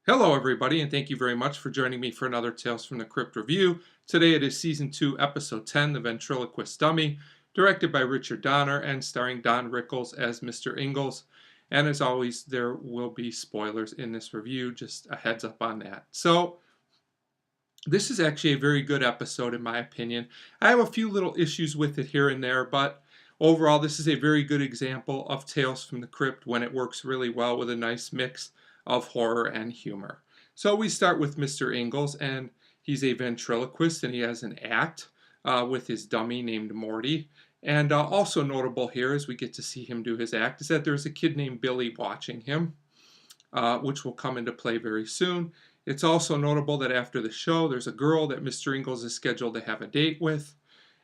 Hello, everybody, and thank you very much for joining me for another Tales from the Crypt review. Today it is Season 2, Episode 10, The Ventriloquist Dummy, directed by Richard Donner and starring Don Rickles as Mr. Ingalls. And as always, there will be spoilers in this review, just a heads up on that. So, this is actually a very good episode in my opinion. I have a few little issues with it here and there, but overall this is a very good example of Tales from the Crypt when it works really well with a nice mix of horror and humor. So we start with Mr. Ingalls, and he's a ventriloquist, and he has an act with his dummy named Morty. And also notable here, as we get to see him do his act, is that there's a kid named Billy watching him, which will come into play very soon. It's also notable that after the show, there's a girl that Mr. Ingalls is scheduled to have a date with.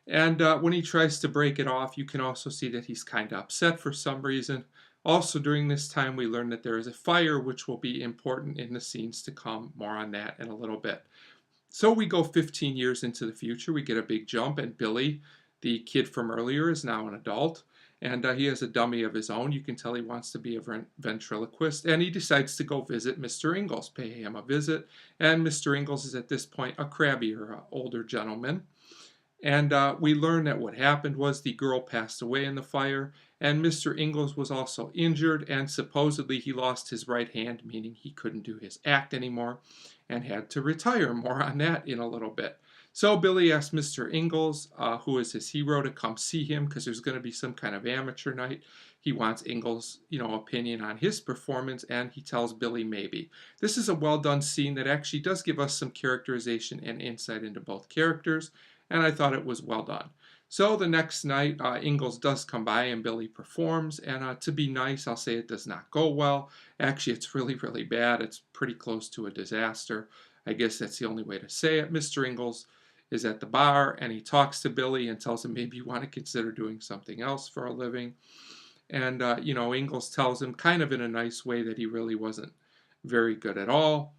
And when he tries to break it off, you can also see that he's kind of upset for some reason. Also, during this time, we learn that there is a fire, which will be important in the scenes to come. More on that in a little bit. So we go 15 years into the future. We get a big jump, and Billy, the kid from earlier, is now an adult. And he has a dummy of his own. You can tell he wants to be a ventriloquist. And he decides to go visit Mr. Ingalls, pay him a visit. And Mr. Ingalls is at this point a crabbier, older gentleman. And we learn that what happened was the girl passed away in the fire, and Mr. Ingalls was also injured, and supposedly he lost his right hand, meaning he couldn't do his act anymore, and had to retire. More on that in a little bit. So Billy asked Mr. Ingalls, who is his hero, to come see him because there's going to be some kind of amateur night. He wants Ingalls' opinion on his performance, and he tells Billy maybe. This is a well-done scene that actually does give us some characterization and insight into both characters, and I thought it was well done. So the next night, Ingalls does come by and Billy performs, and to be nice, I'll say it does not go well. Actually, it's really, really bad. It's pretty close to a disaster. I guess that's the only way to say it. Mr. Ingalls is at the bar, and he talks to Billy and tells him maybe you want to consider doing something else for a living. And, Ingalls tells him kind of in a nice way that he really wasn't very good at all.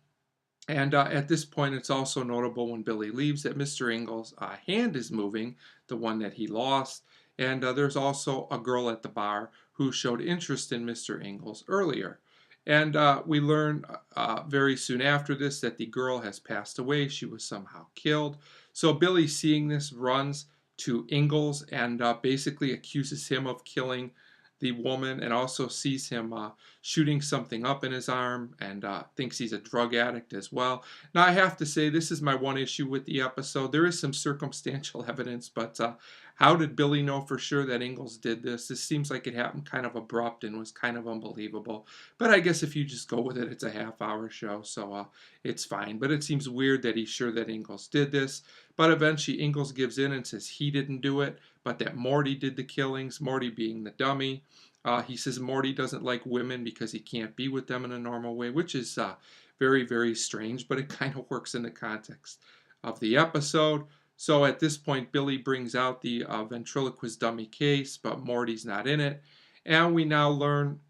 And at this point, it's also notable when Billy leaves that Mr. Ingalls' hand is moving, the one that he lost. And there's also a girl at the bar who showed interest in Mr. Ingalls earlier. And we learn very soon after this that the girl has passed away. She was somehow killed. So Billy, seeing this, runs to Ingalls and basically accuses him of killing the woman, and also sees him shooting something up in his arm, and thinks he's a drug addict as well. Now, I have to say, this is my one issue with the episode. There is some circumstantial evidence, but how did Billy know for sure that Ingalls did this? This seems like it happened kind of abrupt and was kind of unbelievable. But I guess if you just go with it, it's a half-hour show, so it's fine. But it seems weird that he's sure that Ingalls did this. But eventually, Ingalls gives in and says he didn't do it, but that Morty did the killings, Morty being the dummy. He says Morty doesn't like women because he can't be with them in a normal way, which is very, very strange, but it kind of works in the context of the episode. So at this point, Billy brings out the ventriloquist dummy case, but Morty's not in it. And we now learn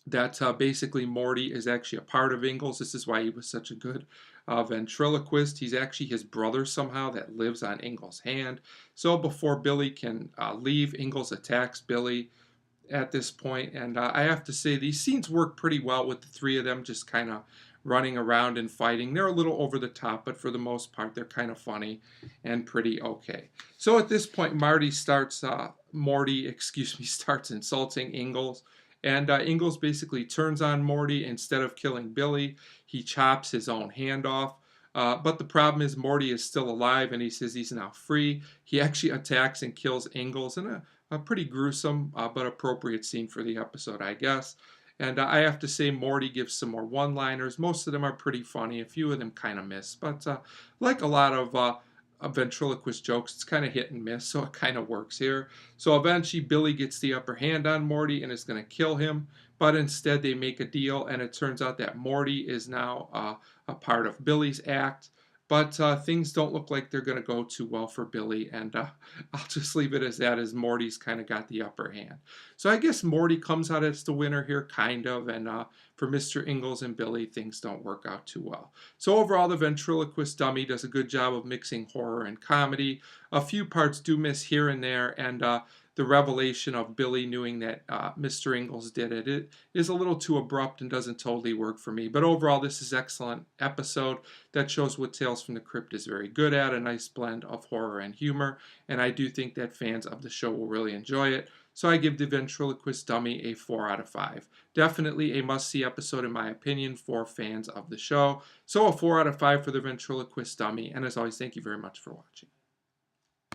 that basically Morty is actually a part of Ingalls. This is why he was such a good ventriloquist. He's actually his brother somehow that lives on Ingalls' hand. So before Billy can leave, Ingalls attacks Billy at this point. And I have to say, these scenes work pretty well with the three of them just kind of running around and fighting. They're a little over the top, but for the most part, they're kind of funny and pretty okay. So at this point, Morty starts insulting Ingalls. And Ingalls basically turns on Morty. Instead of killing Billy, he chops his own hand off. But the problem is Morty is still alive, and he says he's now free. He actually attacks and kills Ingalls in a pretty gruesome but appropriate scene for the episode, I guess. And I have to say, Morty gives some more one-liners. Most of them are pretty funny. A few of them kind of miss. But like a lot of ventriloquist jokes, it's kind of hit and miss, so it kind of works here. So eventually, Billy gets the upper hand on Morty and is going to kill him. But instead, they make a deal, and it turns out that Morty is now a part of Billy's act. But things don't look like they're going to go too well for Billy, and I'll just leave it as that, as Morty's kind of got the upper hand. So I guess Morty comes out as the winner here, kind of, and for Mr. Ingalls and Billy, things don't work out too well. So overall, the ventriloquist dummy does a good job of mixing horror and comedy. A few parts do miss here and there, and the revelation of Billy knowing that Mr. Ingalls did it. It is a little too abrupt and doesn't totally work for me. But overall, this is an excellent episode that shows what Tales from the Crypt is very good at, a nice blend of horror and humor. And I do think that fans of the show will really enjoy it. So I give The Ventriloquist Dummy a 4 out of 5. Definitely a must-see episode in my opinion for fans of the show. So a 4 out of 5 for The Ventriloquist Dummy. And as always, thank you very much for watching.